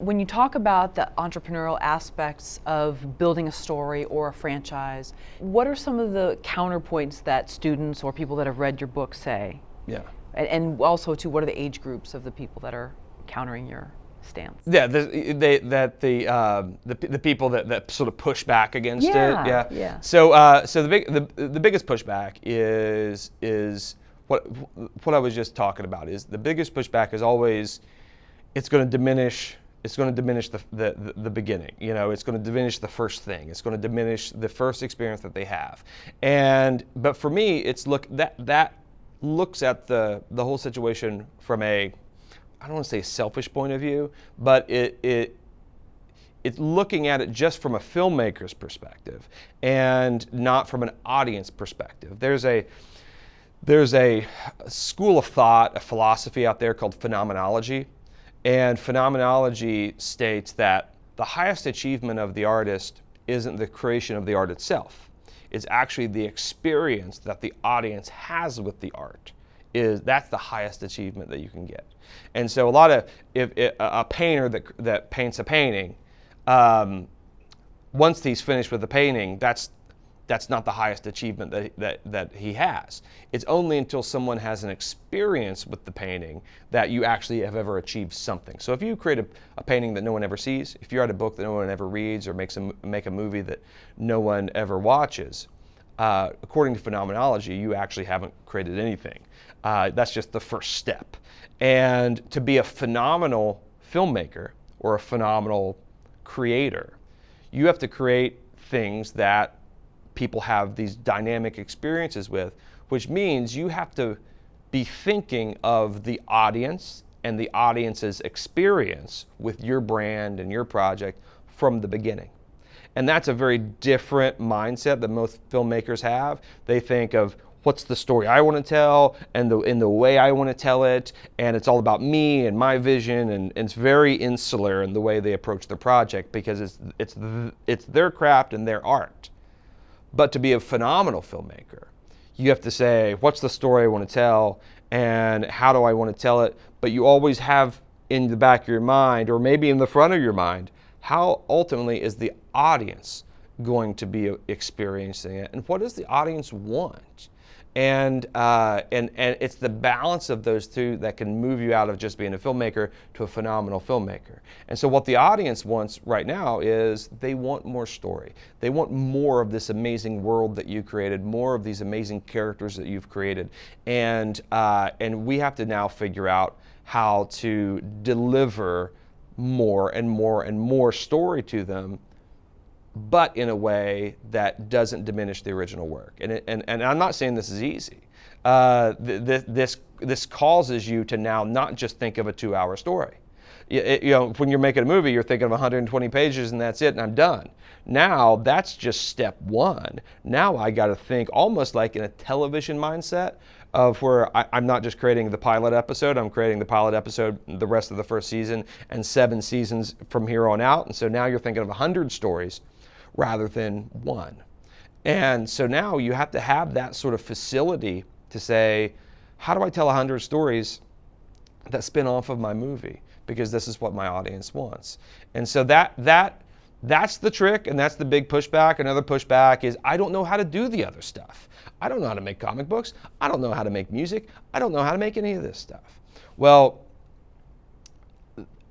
When you talk about the entrepreneurial aspects of building a story or a franchise, what are some of the counterpoints that students or people that have read your book say? Yeah. And also, too, what are the age groups of the people that are countering your stance? Yeah, the people that sort of push back against it. Yeah. So the biggest pushback is what I was just talking about. Is the biggest pushback is always it's going to diminish. It's going to diminish the beginning. You know, it's going to diminish the first thing. It's going to diminish the first experience that they have. But for me, that looks at the whole situation from a, I don't want to say selfish point of view, but it's looking at it just from a filmmaker's perspective and not from an audience perspective. There's a school of thought, a philosophy out there called phenomenology. And phenomenology states that the highest achievement of the artist isn't the creation of the art itself. It's actually the experience that the audience has with the art. That's the highest achievement that you can get. And so a painter that paints a painting, once he's finished with the painting, that's not the highest achievement that he has. It's only until someone has an experience with the painting that you actually have ever achieved something. So if you create a painting that no one ever sees, if you write a book that no one ever reads, or make a movie that no one ever watches, according to phenomenology, you actually haven't created anything. That's just the first step. And to be a phenomenal filmmaker or a phenomenal creator, you have to create things that people have these dynamic experiences with, which means you have to be thinking of the audience and the audience's experience with your brand and your project from the beginning. And that's a very different mindset that most filmmakers have. They think of what's the story I want to tell and in the way I want to tell it, and it's all about me and my vision, and it's very insular in the way they approach their project because it's their craft and their art. But to be a phenomenal filmmaker, you have to say, what's the story I want to tell and how do I want to tell it? But you always have in the back of your mind, or maybe in the front of your mind, how ultimately is the audience going to be experiencing it, and what does the audience want? And it's the balance of those two that can move you out of just being a filmmaker to a phenomenal filmmaker. And so what the audience wants right now is they want more story. They want more of this amazing world that you created, more of these amazing characters that you've created. And we have to now figure out how to deliver more and more and more story to them, but in a way that doesn't diminish the original work. And I'm not saying this is easy. This causes you to now not just think of a 2-hour story. When you're making a movie, you're thinking of 120 pages and that's it, and I'm done. Now that's just step one. Now I got to think almost like in a television mindset of where I'm not just creating the pilot episode, I'm creating the pilot episode the rest of the first season and 7 seasons from here on out. And so now you're thinking of 100 stories rather than one. And so now you have to have that sort of facility to say, how do I tell 100 stories that spin off of my movie? Because this is what my audience wants. And so that's the trick, and that's the big pushback. Another pushback is, I don't know how to do the other stuff. I don't know how to make comic books. I don't know how to make music. I don't know how to make any of this stuff. Well,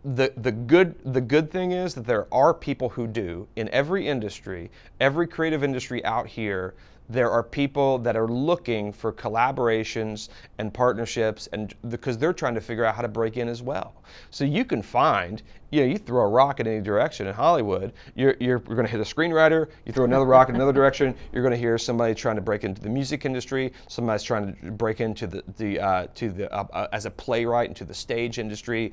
the good thing is that there are people who do. In every industry, every creative industry out here, there are people that are looking for collaborations and partnerships, and because they're trying to figure out how to break in as well. So you can find, you throw a rock in any direction in Hollywood, you're going to hit a screenwriter. You throw another rock in another direction, you're going to hear somebody trying to break into the music industry. Somebody's trying to break into as a playwright into the stage industry.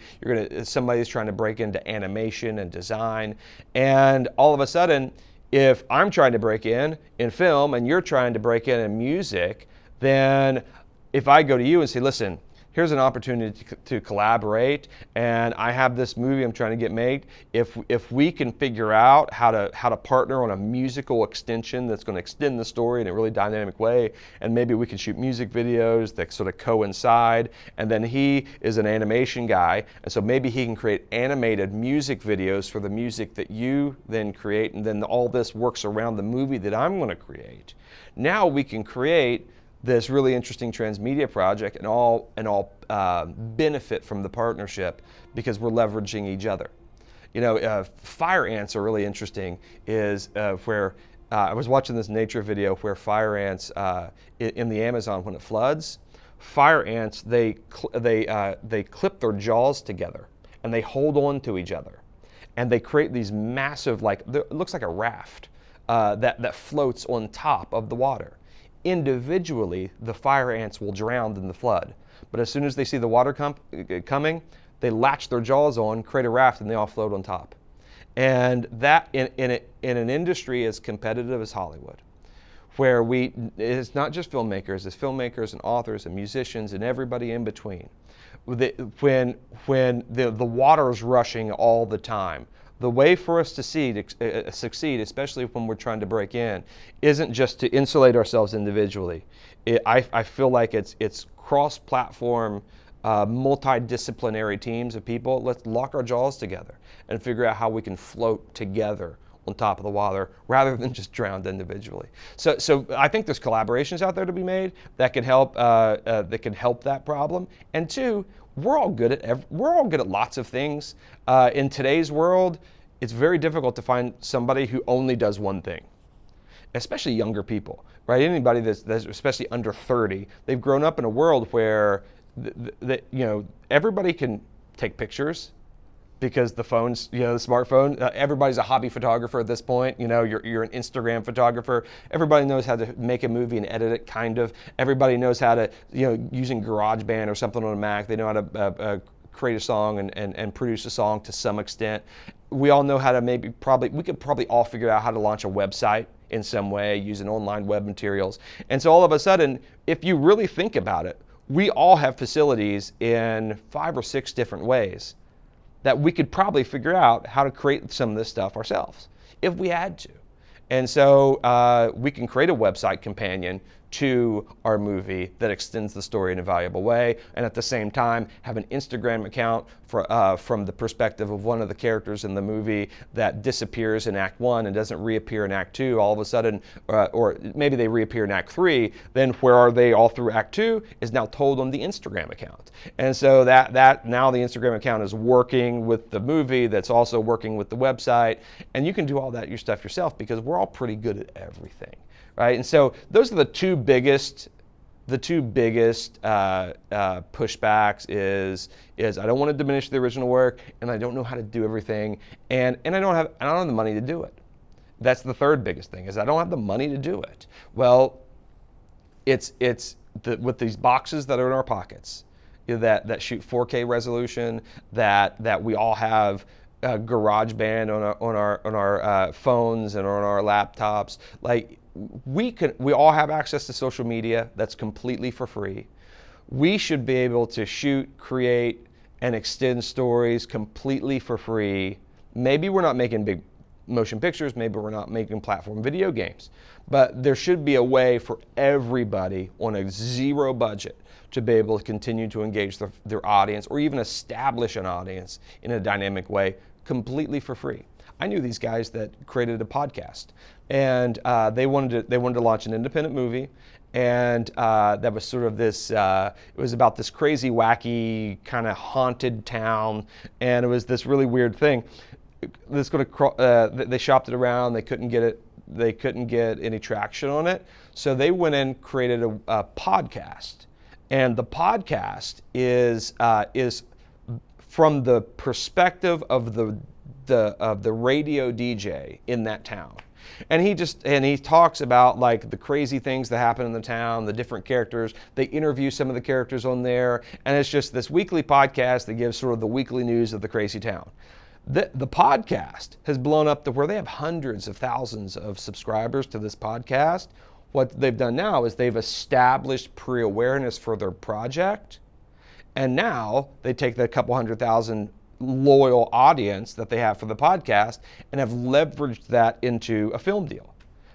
Somebody's trying to break into animation and design, and all of a sudden, if I'm trying to break in film and you're trying to break in music, then if I go to you and say, listen, here's an opportunity to collaborate, and I have this movie I'm trying to get made. If we can figure out how to partner on a musical extension that's going to extend the story in a really dynamic way, and maybe we can shoot music videos that sort of coincide, and then he is an animation guy, and so maybe he can create animated music videos for the music that you then create, and then all this works around the movie that I'm going to create. Now we can create this really interesting transmedia project and all benefit from the partnership because we're leveraging each other. You know, fire ants are really interesting. Is where I was watching this nature video where fire ants in the Amazon, when it floods, fire ants they clip their jaws together and they hold on to each other, and they create these massive, like, it looks like a raft that floats on top of the water. Individually, the fire ants will drown in the flood, but as soon as they see the water coming, they latch their jaws on, create a raft, and they all float on top. And that in an industry as competitive as Hollywood, where it's not just filmmakers, it's filmmakers and authors and musicians and everybody in between. When the water is rushing all the time, the way for us to succeed, especially when we're trying to break in, isn't just to insulate ourselves individually. I feel like it's cross-platform, multidisciplinary teams of people. Let's lock our jaws together and figure out how we can float together on top of the water rather than just drowned individually. So I think there's collaborations out there to be made that can help that problem. And two, we're all good at lots of things. In today's world, it's very difficult to find somebody who only does one thing, especially younger people, right? Anybody that's especially under 30, they've grown up in a world where everybody can take pictures because the phones, the smartphone, everybody's a hobby photographer at this point. You're an Instagram photographer. Everybody knows how to make a movie and edit it, kind of. Everybody knows how to, using GarageBand or something on a Mac, they know how to create a song and produce a song to some extent. We all know how to we could probably all figure out how to launch a website in some way using online web materials. And so all of a sudden, if you really think about it, we all have facilities in 5 or 6 different ways that we could probably figure out how to create some of this stuff ourselves if we had to. And so we can create a website companion to our movie that extends the story in a valuable way, and at the same time have an Instagram account from the perspective of one of the characters in the movie that disappears in Act 1 and doesn't reappear in Act 2 all of a sudden, or maybe they reappear in Act 3, then where are they all through Act 2 is now told on the Instagram account. And so that now the Instagram account is working with the movie that's also working with the website, and you can do all that your stuff yourself because we're all pretty good at everything. Right, and so those are the two biggest pushbacks. Is I don't want to diminish the original work, and I don't know how to do everything, and I don't have the money to do it. That's the third biggest thing, is I don't have the money to do it. Well, it's with these boxes that are in our pockets, that shoot 4K resolution, that we all have. GarageBand on our phones and on our laptops. Like we all have access to social media that's completely for free. We should be able to shoot, create, and extend stories completely for free. Maybe we're not making big motion pictures, maybe we're not making platform video games, but there should be a way for everybody on a zero budget to be able to continue to engage their audience, or even establish an audience in a dynamic way completely for free. I knew these guys that created a podcast, and they wanted to launch an independent movie, and that was sort of this. It was about this crazy, wacky, kind of haunted town, and it was this really weird thing. They shopped it around. They couldn't get it. They couldn't get any traction on it, so they went and created a podcast, and the podcast is from the perspective of the radio DJ in that town. And he talks about like the crazy things that happen in the town, the different characters. They interview some of the characters on there, and it's just this weekly podcast that gives sort of the weekly news of the crazy town. The podcast has blown up to where they have hundreds of thousands of subscribers to this podcast. What they've done now is they've established pre-awareness for their project, And now they take the couple 100,000 loyal audience that they have for the podcast and have leveraged that into a film deal,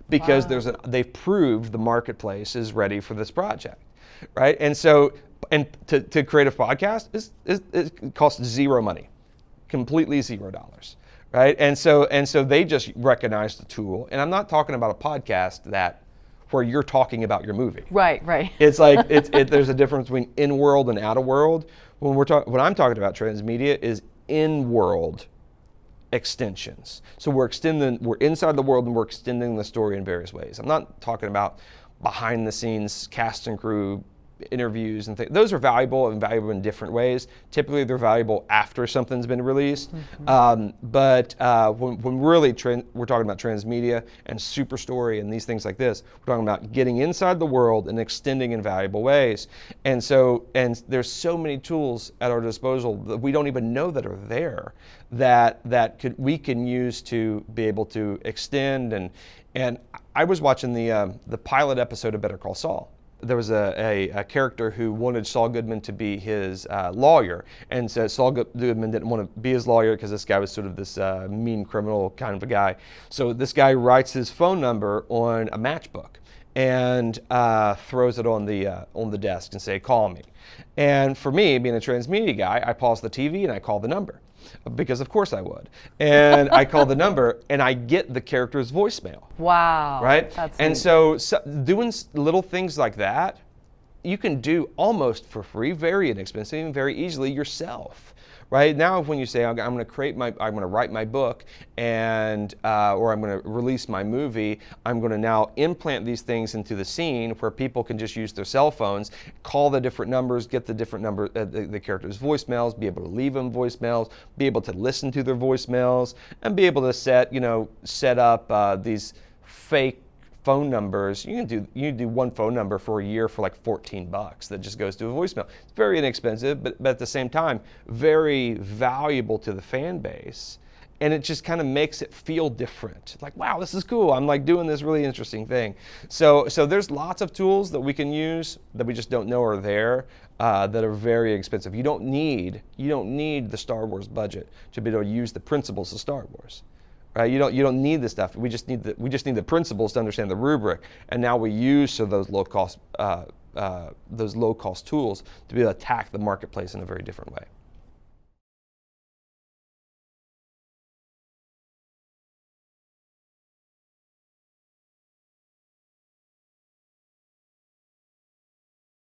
because they've proved the marketplace is ready for this project, right? And so, and to create a podcast it costs zero money, completely $0, right? And so they just recognize the tool. And I'm not talking about a podcast where you're talking about your movie. Right. It's like there's a difference between in-world and out-of-world. When I'm talking about Transmedia is in-world extensions. So we're inside the world and we're extending the story in various ways. I'm not talking about behind the scenes cast and crew interviews and things. Those are valuable in different ways. Typically they're valuable after something's been released. But when really we're talking about Transmedia and Superstory and these things like this, we're talking about getting inside the world and extending in valuable ways. And there's so many tools at our disposal that we don't even know that are there that we can use to be able to extend. And I was watching the pilot episode of Better Call Saul. There was a character who wanted Saul Goodman to be his lawyer, and so Saul Goodman didn't want to be his lawyer because this guy was sort of this mean criminal kind of a guy. So this guy writes his phone number on a matchbook and throws it on the desk and say, "Call me." And for me, being a Transmedia guy, I pause the TV and I call the number, because of course I would. And I call the number and I get the character's voicemail. Wow. Right? That's and neat. so doing little things like that, you can do almost for free, very inexpensive, and very easily yourself. Right now, when you say I'm going to write my book, and or I'm going to release my movie, I'm going to now implant these things into the scene where people can just use their cell phones, call the different numbers, get the different the characters' voicemails, be able to leave them voicemails, be able to listen to their voicemails, and be able to set up these fake phone numbers. You can do one phone number for a year for like $14 that just goes to a voicemail. It's very inexpensive, but at the same time, very valuable to the fan base. And it just kind of makes it feel different. Like, wow, this is cool. I'm like doing this really interesting thing. So there's lots of tools that we can use that we just don't know are there, that are very expensive. You don't need the Star Wars budget to be able to use the principles of Star Wars. Right? You don't need this stuff. We just need the principles to understand the rubric, and now we use those low cost tools to be able to attack the marketplace in a very different way.